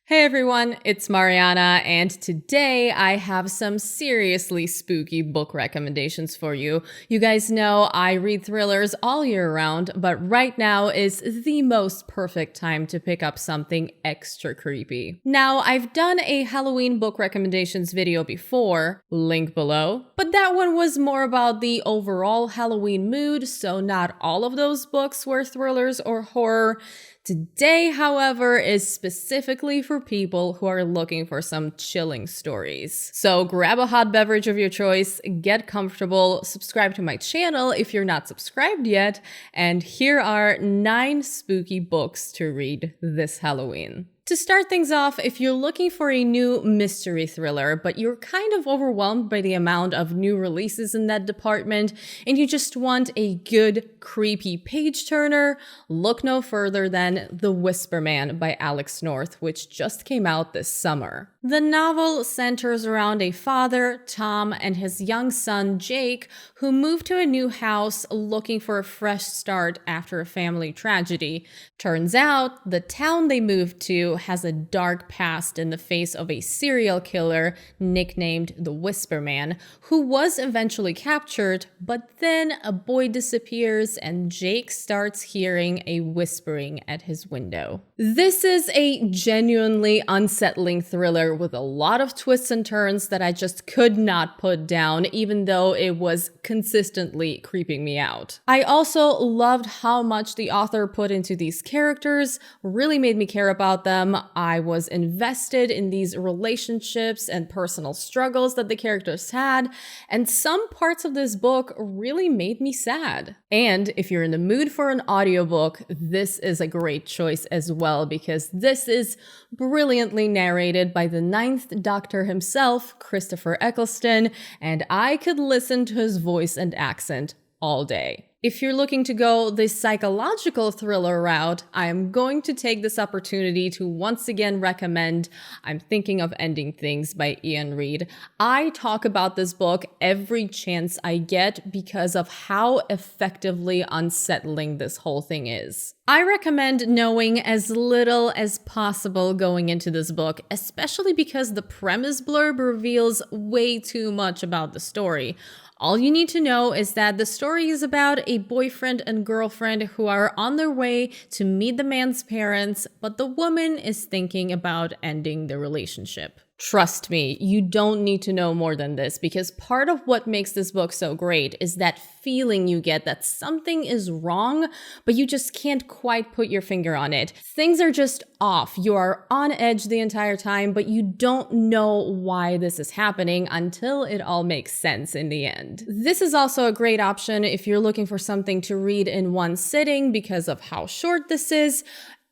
Hey everyone, it's Marianna, and today I have some seriously spooky book recommendations for you. You guys know I read thrillers all year round, but right now is the most perfect time to pick up something extra creepy. Now, I've done a Halloween book recommendations video before, link below, but that one was more about the overall Halloween mood, so not all of those books were thrillers or horror. Today, however, is specifically for people who are looking for some chilling stories. So grab a hot beverage of your choice, get comfortable, subscribe to my channel if you're not subscribed yet, and here are 9 spooky books to read this Halloween. To start things off, if you're looking for a new mystery thriller, but you're kind of overwhelmed by the amount of new releases in that department, and you just want a good, creepy page-turner, look no further than The Whisper Man by Alex North, which just came out this summer. The novel centers around a father, Tom, and his young son, Jake, who move to a new house looking for a fresh start after a family tragedy. Turns out, the town they moved to has a dark past in the face of a serial killer nicknamed the Whisper Man, who was eventually captured, but then a boy disappears and Jake starts hearing a whispering at his window. This is a genuinely unsettling thriller with a lot of twists and turns that I just could not put down, even though it was consistently creeping me out. I also loved how much the author put into these characters, really made me care about them. I was invested in these relationships and personal struggles that the characters had, and some parts of this book really made me sad. And if you're in the mood for an audiobook, this is a great choice as well, because this is brilliantly narrated by the Ninth Doctor himself, Christopher Eccleston, and I could listen to his voice and accent all day. If you're looking to go the psychological thriller route, I am going to take this opportunity to once again recommend I'm Thinking of Ending Things by Ian Reid. I talk about this book every chance I get because of how effectively unsettling this whole thing is. I recommend knowing as little as possible going into this book, especially because the premise blurb reveals way too much about the story. All you need to know is that the story is about a boyfriend and girlfriend who are on their way to meet the man's parents, but the woman is thinking about ending the relationship. Trust me, you don't need to know more than this, because part of what makes this book so great is that feeling you get that something is wrong, but you just can't quite put your finger on it. Things are just off. You are on edge the entire time, but you don't know why this is happening until it all makes sense in the end. This is also a great option if you're looking for something to read in one sitting because of how short this is.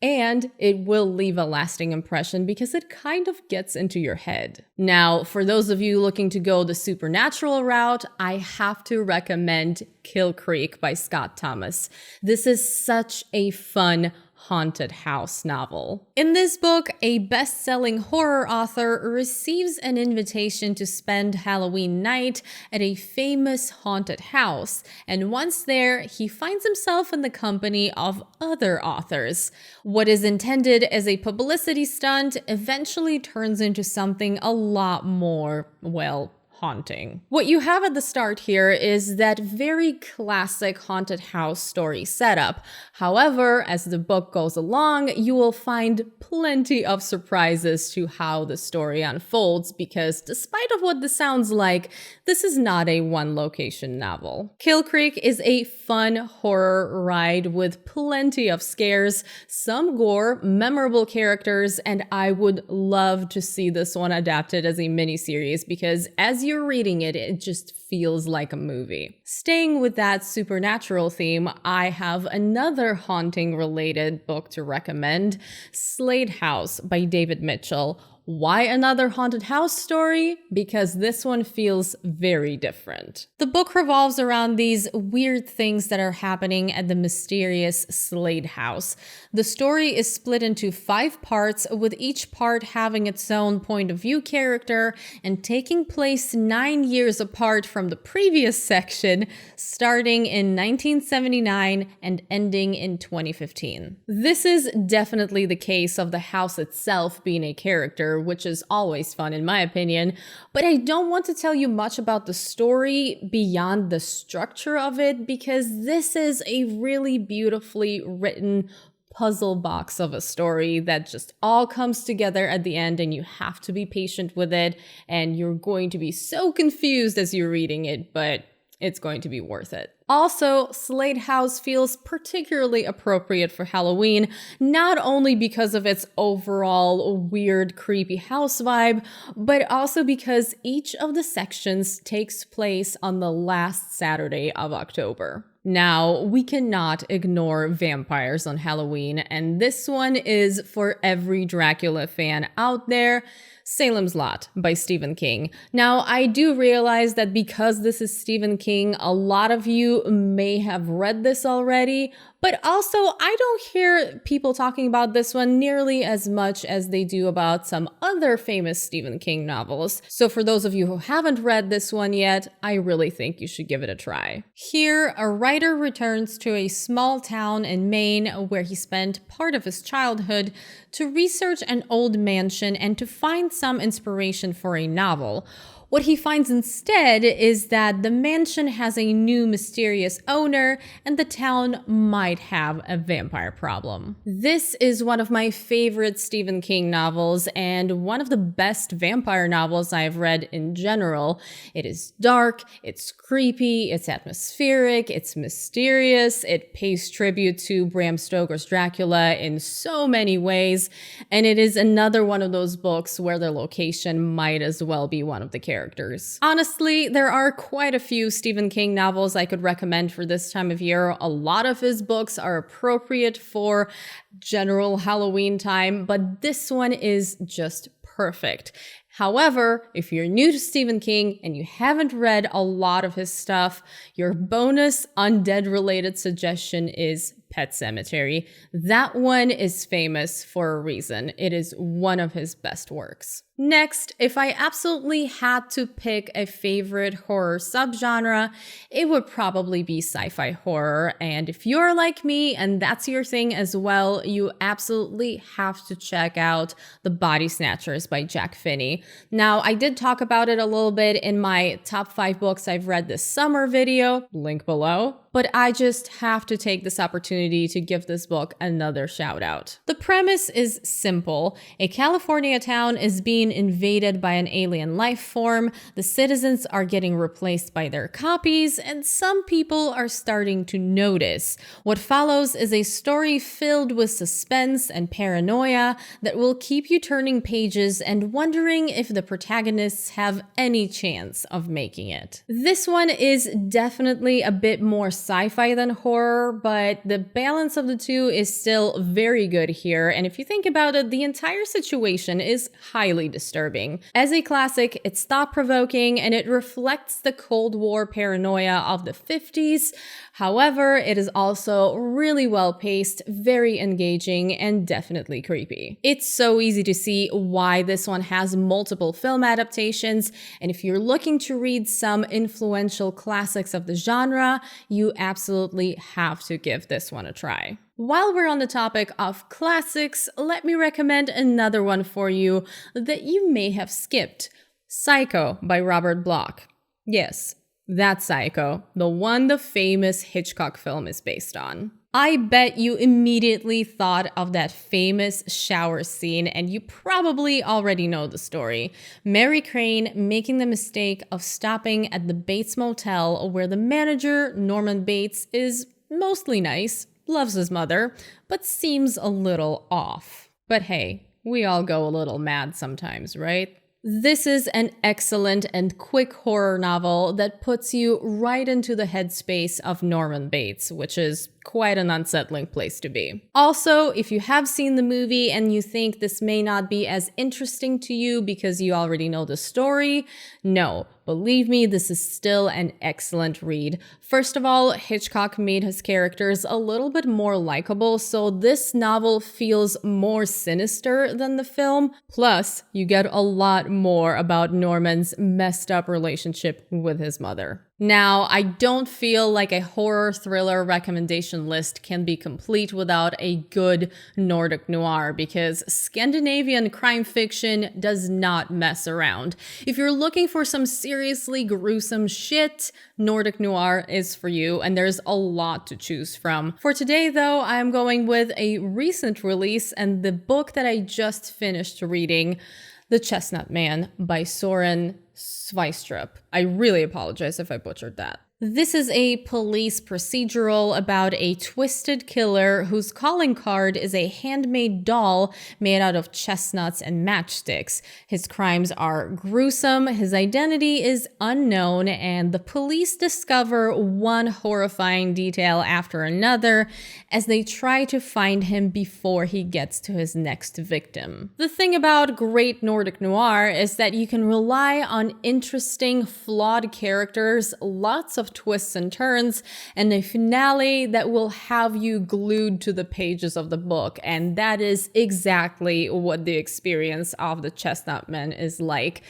And it will leave a lasting impression because it kind of gets into your head. Now, for those of you looking to go the supernatural route, I have to recommend Kill Creek by Scott Thomas. This is such a fun haunted house novel. In this book, a best-selling horror author receives an invitation to spend Halloween night at a famous haunted house, and once there, he finds himself in the company of other authors. What is intended as a publicity stunt eventually turns into something a lot more, well, haunting. What you have at the start here is that very classic haunted house story setup. However, as the book goes along, you will find plenty of surprises to how the story unfolds, because despite of what this sounds like, this is not a one-location novel. Kill Creek is a fun horror ride with plenty of scares, some gore, memorable characters, and I would love to see this one adapted as a miniseries, because as you're reading it, it just feels like a movie. Staying with that supernatural theme, I have another haunting-related book to recommend, Slade House by David Mitchell. Why another haunted house story? Because this one feels very different. The book revolves around these weird things that are happening at the mysterious Slade House. The story is split into 5 parts, with each part having its own point of view character and taking place 9 years apart from the previous section, starting in 1979 and ending in 2015. This is definitely the case of the house itself being a character, which is always fun in my opinion, but I don't want to tell you much about the story beyond the structure of it, because this is a really beautifully written puzzle box of a story that just all comes together at the end, and you have to be patient with it, and you're going to be so confused as you're reading it, but it's going to be worth it. Also, Slade House feels particularly appropriate for Halloween, not only because of its overall weird, creepy house vibe, but also because each of the sections takes place on the last Saturday of October. Now, we cannot ignore vampires on Halloween, and this one is for every Dracula fan out there. Salem's Lot by Stephen King. Now, I do realize that because this is Stephen King, a lot of you may have read this already, but also I don't hear people talking about this one nearly as much as they do about some other famous Stephen King novels. So for those of you who haven't read this one yet, I really think you should give it a try. Here, a writer returns to a small town in Maine where he spent part of his childhood to research an old mansion and to find some inspiration for a novel. What he finds instead is that the mansion has a new mysterious owner and the town might have a vampire problem. This is one of my favorite Stephen King novels and one of the best vampire novels I've read in general. It is dark, it's creepy, it's atmospheric, it's mysterious, it pays tribute to Bram Stoker's Dracula in so many ways, and it is another one of those books where the location might as well be one of the characters. Honestly, there are quite a few Stephen King novels I could recommend for this time of year. A lot of his books are appropriate for general Halloween time, but this one is just perfect. However, if you're new to Stephen King and you haven't read a lot of his stuff, your bonus undead-related suggestion is Pet Sematary. That one is famous for a reason. It is one of his best works. Next, if I absolutely had to pick a favorite horror subgenre, it would probably be sci-fi horror. And if you're like me and that's your thing as well, you absolutely have to check out The Body Snatchers by Jack Finney. Now, I did talk about it a little bit in my top 5 books I've read this summer video, link below, but I just have to take this opportunity to give this book another shout out. The premise is simple. A California town is being invaded by an alien life form, the citizens are getting replaced by their copies, and some people are starting to notice. What follows is a story filled with suspense and paranoia that will keep you turning pages and wondering if the protagonists have any chance of making it. This one is definitely a bit more sci-fi than horror, but the balance of the two is still very good here, and if you think about it, the entire situation is highly disturbing. As a classic, it's thought-provoking and it reflects the Cold War paranoia of the 50s. However, it is also really well-paced, very engaging, and definitely creepy. It's so easy to see why this one has multiple film adaptations, and if you're looking to read some influential classics of the genre, you absolutely have to give this one a try. While we're on the topic of classics, let me recommend another one for you that you may have skipped. Psycho by Robert Bloch. Yes, that Psycho, the one the famous Hitchcock film is based on. I bet you immediately thought of that famous shower scene, and you probably already know the story. Mary Crane making the mistake of stopping at the Bates Motel, where the manager, Norman Bates, is mostly nice, loves his mother, but seems a little off. But hey, we all go a little mad sometimes, right? This is an excellent and quick horror novel that puts you right into the headspace of Norman Bates, which is quite an unsettling place to be. Also, if you have seen the movie and you think this may not be as interesting to you because you already know the story, no. Believe me, this is still an excellent read. First of all, Hitchcock made his characters a little bit more likable, so this novel feels more sinister than the film. Plus, you get a lot more about Norman's messed up relationship with his mother. Now, I don't feel like a horror thriller recommendation list can be complete without a good Nordic noir, because Scandinavian crime fiction does not mess around. If you're looking for some seriously gruesome shit, Nordic noir is for you, and there's a lot to choose from. For today, though, I'm going with a recent release and the book that I just finished reading, The Chestnut Man by Soren Sveistrup. I really apologize if I butchered that. This is a police procedural about a twisted killer whose calling card is a handmade doll made out of chestnuts and matchsticks. His crimes are gruesome, his identity is unknown, and the police discover one horrifying detail after another as they try to find him before he gets to his next victim. The thing about great Nordic noir is that you can rely on interesting, flawed characters, lots of twists and turns, and a finale that will have you glued to the pages of the book. And that is exactly what the experience of The Chestnut Man is like.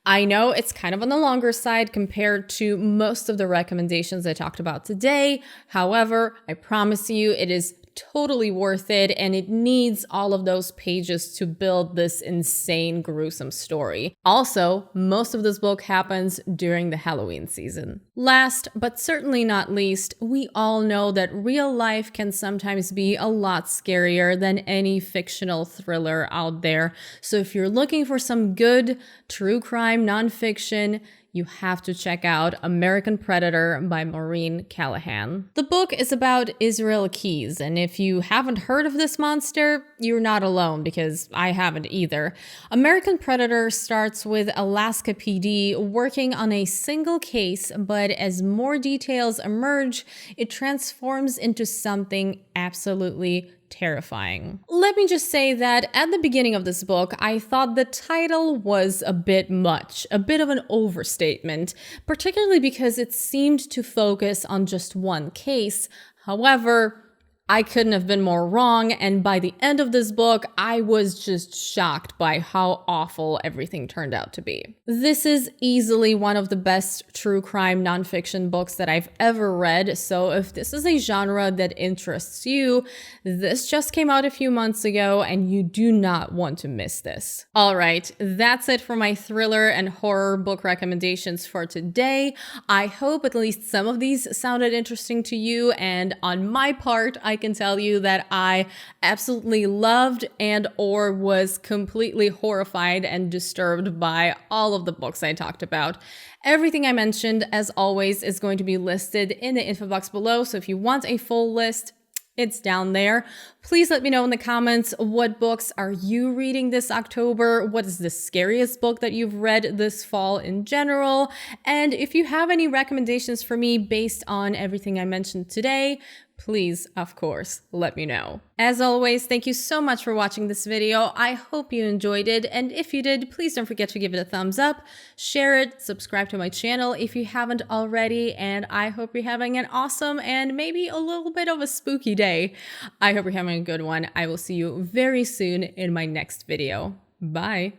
I know it's kind of on the longer side compared to most of the recommendations I talked about today. However, I promise you it is totally worth it, and it needs all of those pages to build this insane, gruesome story. Also, most of this book happens during the Halloween season. Last, but certainly not least, we all know that real life can sometimes be a lot scarier than any fictional thriller out there. So if you're looking for some good true crime nonfiction, you have to check out American Predator by Maureen Callahan. The book is about Israel Keyes, and if you haven't heard of this monster, you're not alone, because I haven't either. American Predator starts with Alaska PD working on a single case, but as more details emerge, it transforms into something absolutely terrifying. Let me just say that at the beginning of this book, I thought the title was a bit much, a bit of an overstatement, particularly because it seemed to focus on just one case. However, I couldn't have been more wrong, and by the end of this book, I was just shocked by how awful everything turned out to be. This is easily one of the best true crime nonfiction books that I've ever read, so if this is a genre that interests you, this just came out a few months ago, and you do not want to miss this. Alright, that's it for my thriller and horror book recommendations for today. I hope at least some of these sounded interesting to you, and on my part, I can tell you that I absolutely loved and or was completely horrified and disturbed by all of the books I talked about. Everything I mentioned, as always, is going to be listed in the info box below, so if you want a full list, it's down there. Please let me know in the comments, what books are you reading this October? What is the scariest book that you've read this fall in general? And if you have any recommendations for me based on everything I mentioned today, please, of course, let me know. As always, thank you so much for watching this video. I hope you enjoyed it, and if you did, please don't forget to give it a thumbs up, share it, subscribe to my channel if you haven't already, and I hope you're having an awesome and maybe a little bit of a spooky day. I hope you're having a good one. I will see you very soon in my next video. Bye!